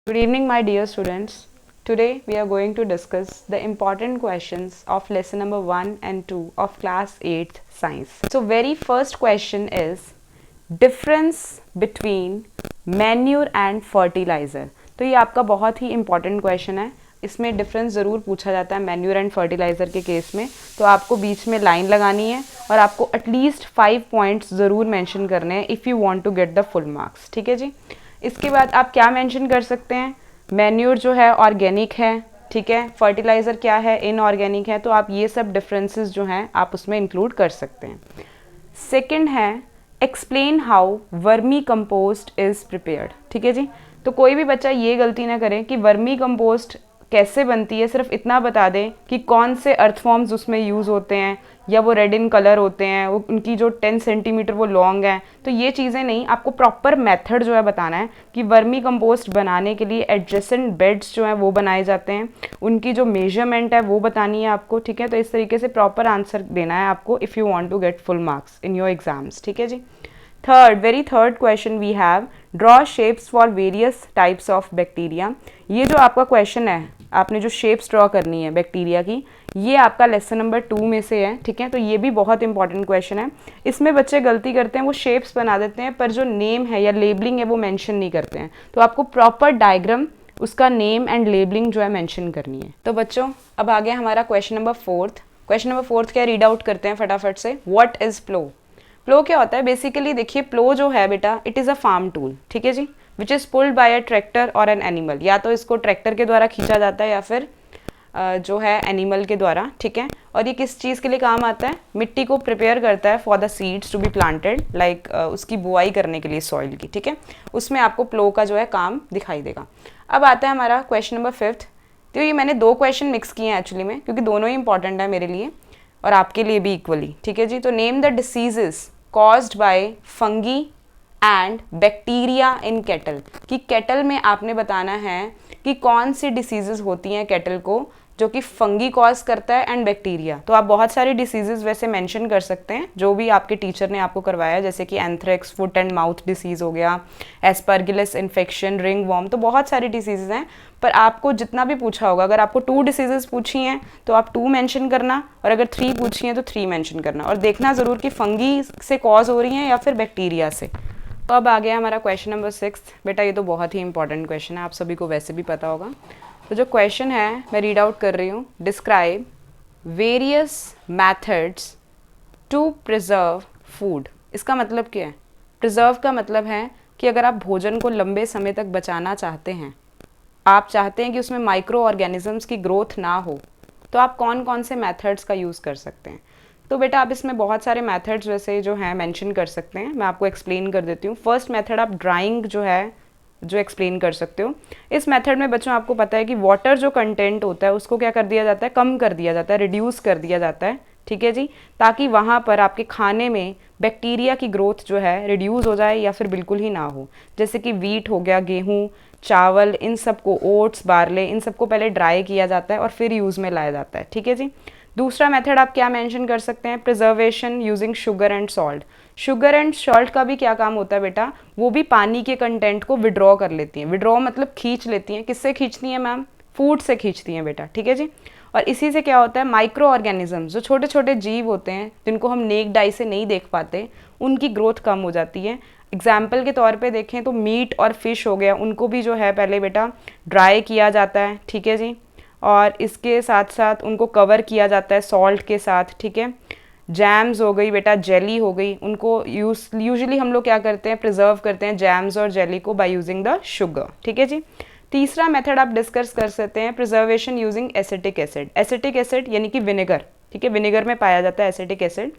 Good evening, my dear students. Today we are going to discuss the important questions of lesson number 1 and 2 of class 8th science. So very first question is difference between manure and fertilizer. तो ये आपका बहुत ही important question है. इसमें difference ज़रूर पूछा जाता है मैन्यूर एंड फर्टिलाइज़र के केस में. तो आपको बीच में लाइन लगानी है और आपको एटलीस्ट 5 पॉइंट्स ज़रूर मेंशन करने हैं if you want to get the full marks. ठीक है जी. इसके बाद आप क्या मेंशन कर सकते हैं, मैन्यूर जो है ऑर्गेनिक है, ठीक है, फर्टिलाइज़र क्या है इनऑर्गेनिक है. तो आप ये सब डिफरेंसेस जो हैं आप उसमें इंक्लूड कर सकते हैं. सेकंड है explain how vermi compost is prepared. ठीक है जी. तो कोई भी बच्चा ये गलती ना करे कि वर्मी कंपोस्ट कैसे बनती है, सिर्फ इतना बता दें कि कौन से अर्थ फॉर्म्स उसमें यूज़ होते हैं या वो रेड इन कलर होते हैं, वो उनकी जो 10 सेंटीमीटर वो लॉन्ग है. तो ये चीज़ें नहीं, आपको प्रॉपर मेथड जो है बताना है कि वर्मी कंपोस्ट बनाने के लिए एडजेसेंट बेड्स जो हैं वो बनाए जाते हैं, उनकी जो मेजरमेंट है वो बतानी है आपको. ठीक है. तो इस तरीके से प्रॉपर आंसर देना है आपको if you want to get full marks in your exams. ठीक है जी. Third question we have draw shapes for various types of bacteria. ये जो आपका क्वेश्चन है, आपने जो शेप्स ड्रॉ करनी है बैक्टीरिया की, ये आपका लेसन नंबर 2 में से है. ठीक है. तो ये भी बहुत इंपॉर्टेंट क्वेश्चन है. इसमें बच्चे गलती करते हैं, वो शेप्स बना देते हैं पर जो नेम है या लेबलिंग है वो मेंशन नहीं करते हैं. तो आपको प्रॉपर डायग्राम उसका नेम एंड लेबलिंग जो है मेंशन करनी है. तो बच्चों अब आ गया हमारा क्वेश्चन नंबर 4. क्वेश्चन नंबर 4 क्या रीड आउट करते हैं फटाफट से. व्हाट इज प्लो. प्लो क्या होता है बेसिकली, देखिए प्लो जो है बेटा it is a farm tool. ठीक है जी. Which is pulled by a tractor और एन एनिमल. या तो इसको ट्रैक्टर के द्वारा खींचा जाता है या फिर जो है एनिमल के द्वारा. ठीक है. और ये किस चीज़ के लिए काम आता है, मिट्टी को प्रिपेयर करता है for the seeds to be planted, like उसकी बुआई करने के लिए सॉइल की. ठीक है. उसमें आपको प्लो का जो है काम दिखाई देगा. अब आता है हमारा क्वेश्चन नंबर 5. तो ये मैंने 2 क्वेश्चन मिक्स किए हैं एक्चुअली में, क्योंकि दोनों ही इंपॉर्टेंट है मेरे लिए और आपके लिए भी इक्वली. ठीक है जी. तो name the diseases caused by fungi and bacteria in cattle. कि कैटल में आपने बताना है कि कौन सी डिसीजेज होती हैं कैटल को जो कि फंगी कॉज करता है एंड बैक्टीरिया. तो आप बहुत सारी डिसीजेज वैसे मेंशन कर सकते हैं जो भी आपके टीचर ने आपको करवाया, जैसे कि anthrax, foot and mouth disease हो गया, एस्परगिलस इन्फेक्शन, रिंग वॉर्म. तो बहुत सारी डिसीजेज हैं, पर आपको जितना भी पूछा होगा, अगर आपको 2 डिसीजेज पूछी हैं तो आप 2 मेंशन करना, और अगर 3 पूछी हैं तो 3 मेंशन करना, और देखना ज़रूर कि फंगी से कॉज हो रही हैं या फिर बैक्टीरिया से. तो अब आ गया हमारा क्वेश्चन नंबर 6. बेटा ये तो बहुत ही इंपॉर्टेंट क्वेश्चन है, आप सभी को वैसे भी पता होगा. तो जो क्वेश्चन है मैं रीड आउट कर रही हूँ. Describe various methods to preserve food. इसका मतलब क्या है, प्रिजर्व का मतलब है कि अगर आप भोजन को लंबे समय तक बचाना चाहते हैं, आप चाहते हैं कि उसमें माइक्रो ऑर्गेनिजम्स की ग्रोथ ना हो, तो आप कौन कौन से मेथड्स का यूज़ कर सकते हैं. तो बेटा आप इसमें बहुत सारे मेथड्स वैसे जो हैं मेंशन कर सकते हैं. मैं आपको एक्सप्लेन कर देती हूँ. फर्स्ट मेथड आप ड्राइंग जो है जो एक्सप्लेन कर सकते हो. इस मेथड में बच्चों आपको पता है कि वाटर जो कंटेंट होता है उसको क्या कर दिया जाता है, कम कर दिया जाता है, रिड्यूस कर दिया जाता है. ठीक है जी. ताकि वहाँ पर आपके खाने में बैक्टीरिया की ग्रोथ जो है रिड्यूस हो जाए या फिर बिल्कुल ही ना हो. जैसे कि वीट हो गया, गेहूँ, चावल, इन सबको, ओट्स, बारले, इन सबको पहले ड्राई किया जाता है और फिर यूज़ में लाया जाता है. ठीक है जी. दूसरा मेथड आप क्या मेंशन कर सकते हैं, preservation using sugar and salt. Sugar and salt का भी क्या काम होता है बेटा, वो भी पानी के कंटेंट को विड्रॉ कर लेती हैं. विड्रॉ मतलब खींच लेती हैं. किससे खींचती हैं मैम, फूड से खींचती हैं बेटा. ठीक है जी. और इसी से क्या होता है, माइक्रो ऑर्गेनिजम्स जो छोटे छोटे जीव होते हैं जिनको हम नेक्ड आई से नहीं देख पाते, उनकी ग्रोथ कम हो जाती है. एग्जाम्पल के तौर पे देखें तो मीट और फिश हो गया, उनको भी जो है पहले बेटा ड्राई किया जाता है. ठीक है जी. और इसके साथ साथ उनको कवर किया जाता है सॉल्ट के साथ. ठीक है. जैम्स हो गई बेटा, जेली हो गई, उनको यूजुअली हम लोग क्या करते हैं, प्रिजर्व करते हैं जैम्स और जेली को बाय यूजिंग द शुगर. ठीक है जी. तीसरा मेथड आप डिस्कस कर सकते हैं, preservation using acetic acid. Acetic acid यानी कि विनेगर. ठीक है. विनेगर में पाया जाता है एसिटिक एसिड.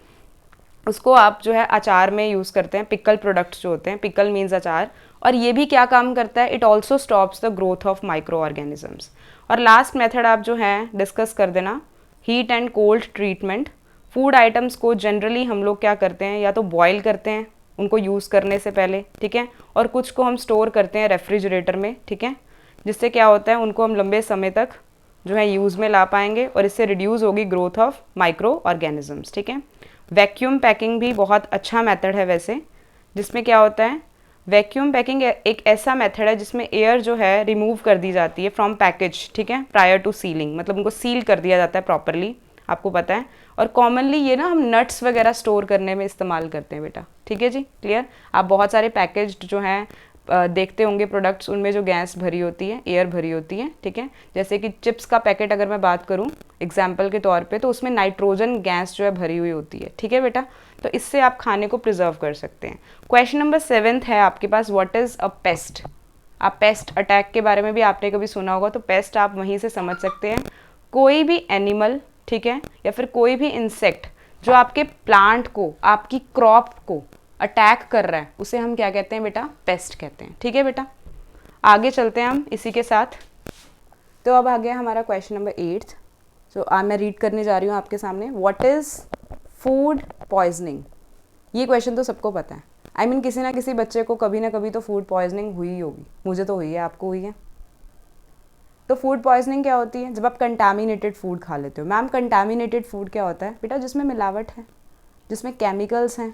उसको आप जो है अचार में यूज़ करते हैं, पिकल प्रोडक्ट्स जो होते हैं, पिकल मीन्स अचार. और ये भी क्या काम करता है, it also stops the growth of micro organisms. और लास्ट मेथड आप जो है डिस्कस कर देना, heat and cold treatment. Food items को जनरली हम लोग क्या करते हैं, या तो बॉयल करते हैं उनको यूज़ करने से पहले. ठीक है. और कुछ को हम स्टोर करते हैं रेफ्रिजरेटर में. ठीक है. जिससे क्या होता है, उनको हम लंबे समय तक जो है यूज़ में ला पाएंगे और इससे रिड्यूस होगी ग्रोथ ऑफ माइक्रो ऑर्गेनिजम्स. ठीक है. वैक्यूम पैकिंग भी बहुत अच्छा मेथड है वैसे, जिसमें क्या होता है, वैक्यूम पैकिंग एक ऐसा मेथड है जिसमें एयर जो है रिमूव कर दी जाती है फ्रॉम पैकेज, ठीक है, प्रायर टू सीलिंग, मतलब उनको सील कर दिया जाता है प्रॉपरली, आपको पता है। और कॉमनली ये ना हम नट्स वगैरह स्टोर करने में इस्तेमाल करते हैं बेटा, ठीक है जी, क्लियर। आप बहुत सारे पैकेज्ड जो हैं देखते होंगे प्रोडक्ट्स, उनमें जो गैस भरी होती है, एयर भरी होती है, ठीक है। जैसे कि चिप्स का पैकेट अगर मैं बात करूं एग्जाम्पल के तौर पे, तो उसमें नाइट्रोजन गैस जो है भरी हुई होती है, ठीक है बेटा। तो इससे आप खाने को प्रिजर्व कर सकते हैं। क्वेश्चन नंबर 7 है आपके पास, व्हाट इज़ अ पेस्ट। आप पेस्ट अटैक के बारे में भी आपने कभी सुना होगा, तो पेस्ट आप वहीं से समझ सकते हैं, कोई भी एनिमल, ठीक है, या फिर कोई भी इंसेक्ट जो आपके प्लांट को, आपकी क्रॉप को अटैक कर रहा है, उसे हम क्या कहते हैं बेटा, पेस्ट कहते हैं, ठीक है बेटा। आगे चलते हैं हम इसी के साथ। तो अब आ गया हमारा क्वेश्चन नंबर 8। तो आज मैं रीड करने जा रही हूँ आपके सामने, व्हाट इज़ फूड पॉइजनिंग। ये क्वेश्चन तो सबको पता है, आई मीन किसी ना किसी बच्चे को कभी ना कभी तो फूड पॉइजनिंग हुई ही होगी। मुझे तो हुई है, आपको हुई है। तो फूड पॉइजनिंग क्या होती है, जब आप कंटामिनेटेड फूड खा लेते हो। मैम कंटामिनेटेड फूड क्या होता है बेटा, जिसमें मिलावट है, जिसमें केमिकल्स हैं,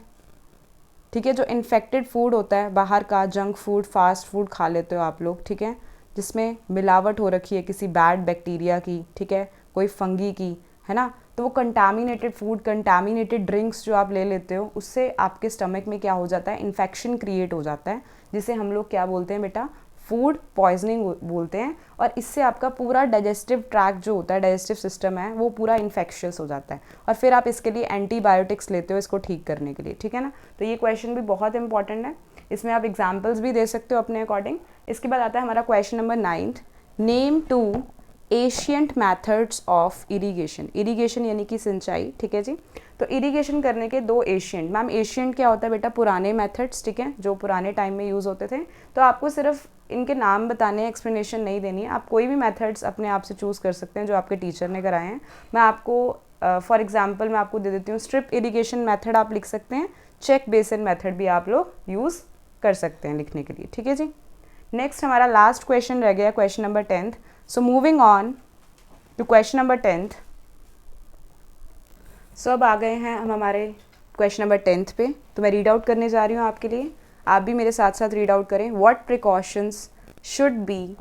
ठीक है। जो इन्फेक्टेड फूड होता है बाहर का, जंक फूड, फास्ट फूड खा लेते हो आप लोग, ठीक है, जिसमें मिलावट हो रखी है किसी बैड बैक्टीरिया की, ठीक है, कोई फंगी की, है ना। तो वो कंटामिनेटेड फूड, कंटामिनेटेड ड्रिंक्स जो आप ले लेते हो, उससे आपके स्टमक में क्या हो जाता है, इन्फेक्शन क्रिएट हो जाता है, जिसे हम लोग क्या बोलते हैं बेटा, फूड पॉइजनिंग बोलते हैं। और इससे आपका पूरा डाइजेस्टिव ट्रैक जो होता है, डाइजेस्टिव सिस्टम है, वो पूरा इन्फेक्शियस हो जाता है। और फिर आप इसके लिए एंटीबायोटिक्स लेते हो इसको ठीक करने के लिए, ठीक है ना। तो ये क्वेश्चन भी बहुत इंपॉर्टेंट है, इसमें आप एग्जाम्पल्स भी दे सकते हो अपने अकॉर्डिंग। इसके बाद आता है हमारा question number 9, name 2 ancient methods of irrigation. Irrigation यानी कि सिंचाई, ठीक है जी। तो इरीगेशन करने के 2 एशियंट। मैम एशियंट क्या होता है बेटा, पुराने मेथड्स, ठीक है, जो पुराने टाइम में यूज़ होते थे। तो आपको सिर्फ इनके नाम बताने, एक्सप्लेनेशन नहीं देनी है, आप कोई भी मेथड्स अपने आप से चूज़ कर सकते हैं जो आपके टीचर ने कराए हैं। मैं आपको फॉर एग्जांपल मैं आपको दे देती हूँ, स्ट्रिप इरिगेशन मेथड आप लिख सकते हैं, चेक बेसिन मेथड भी आप लोग यूज़ कर सकते हैं लिखने के लिए, ठीक है जी। नेक्स्ट हमारा लास्ट क्वेश्चन रह गया, question number 10th। So moving on to question number 10th। So अब आ गए हैं हम हमारे क्वेश्चन नंबर 10th पे। तो मैं रीड आउट करने जा रही हूँ आपके लिए, आप भी मेरे साथ साथ रीड आउट करें। What precautions should be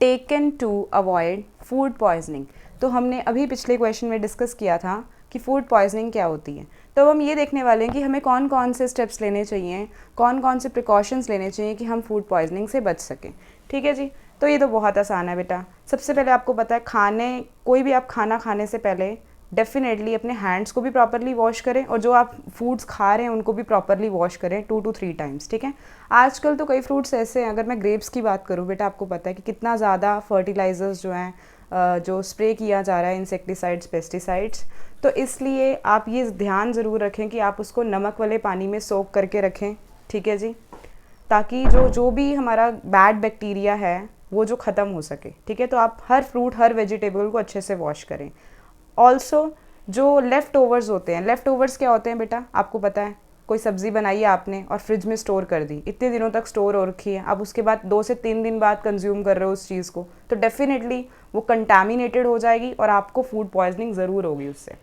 taken to avoid food poisoning. तो हमने अभी पिछले क्वेश्चन में डिस्कस किया था कि फूड पॉइजनिंग क्या होती है। तो अब हम ये देखने वाले हैं कि हमें कौन कौन से स्टेप्स लेने चाहिए, कौन कौन से प्रिकॉशंस लेने चाहिए कि हम फूड पॉइजनिंग से बच सकें, ठीक है जी। तो ये तो बहुत आसान है बेटा। सबसे पहले आपको पता है, कोई भी आप खाना खाने से पहले डेफिनेटली अपने हैंड्स को भी प्रॉपरली वॉश करें, और जो आप फूड्स खा रहे हैं उनको भी प्रॉपरली वॉश करें 2 to 3 टाइम्स, ठीक है। आजकल तो कई फ्रूट्स ऐसे हैं, अगर मैं ग्रेप्स की बात करूँ बेटा, आपको पता है कि कितना ज़्यादा फर्टिलाइजर्स जो हैं जो स्प्रे किया जा रहा है, इंसेक्टिसाइड्स, पेस्टिसाइड्स। तो इसलिए आप ये ध्यान ज़रूर रखें कि आप उसको नमक वाले पानी में सोक करके रखें, ठीक है जी, ताकि जो भी हमारा बैड बैक्टीरिया है वो जो ख़त्म हो सके, ठीक है। तो आप हर फ्रूट, हर वेजिटेबल को अच्छे से वॉश करें। ऑल्सो जो लेफ़्ट ओवर्स होते हैं, लेफ़्ट ओवर्स क्या होते हैं बेटा, आपको पता है, कोई सब्ज़ी बनाई है आपने और फ्रिज में स्टोर कर दी, इतने दिनों तक स्टोर हो रखी है, अब उसके बाद 2 से 3 दिन बाद कंज्यूम कर रहे हो उस चीज़ को, तो डेफिनेटली वो कंटामिनेटेड हो जाएगी और आपको फूड पॉइजनिंग ज़रूर होगी उससे।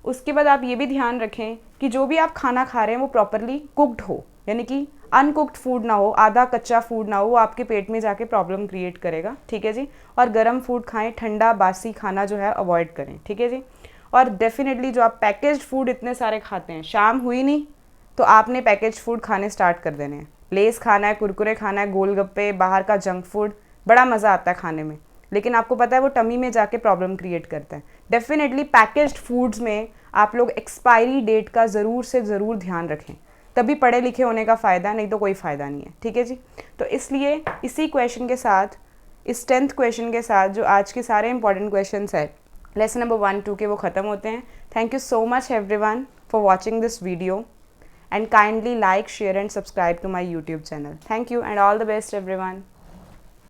उसके बाद आप ये भी ध्यान रखें कि जो भी आप खाना खा रहे हैं वो प्रॉपरली कुक्ड हो, यानी कि अनकुक्ड फूड ना हो, आधा कच्चा फूड ना हो, वो आपके पेट में जाके प्रॉब्लम क्रिएट करेगा, ठीक है जी। और गर्म फूड खाएं, ठंडा बासी खाना जो है अवॉइड करें, ठीक है जी। और डेफिनेटली जो आप पैकेज्ड फूड इतने सारे खाते हैं, शाम हुई नहीं तो आपने पैकेज्ड फूड खाने स्टार्ट कर देने हैं। लेस खाना है, कुरकुरे खाना है, गोलगप्पे, बाहर का जंक फूड, बड़ा मज़ा आता है खाने में, लेकिन आपको पता है वो टमी में जाके प्रॉब्लम क्रिएट करता है। डेफिनेटली पैकेज्ड फूड्स में आप लोग एक्सपायरी डेट का ज़रूर से ज़रूर ध्यान रखें, तभी पढ़े लिखे होने का फ़ायदा, नहीं तो कोई फ़ायदा नहीं है, ठीक है जी। तो इसलिए इसी क्वेश्चन के साथ, इस 10th क्वेश्चन के साथ जो आज के सारे इंपॉर्टेंट क्वेश्चन है लेसन नंबर 1, 2 के, वो ख़त्म होते हैं। Thank you so much everyone for watching this video, and kindly like, share and subscribe to my YouTube channel. Thank you and all the best everyone.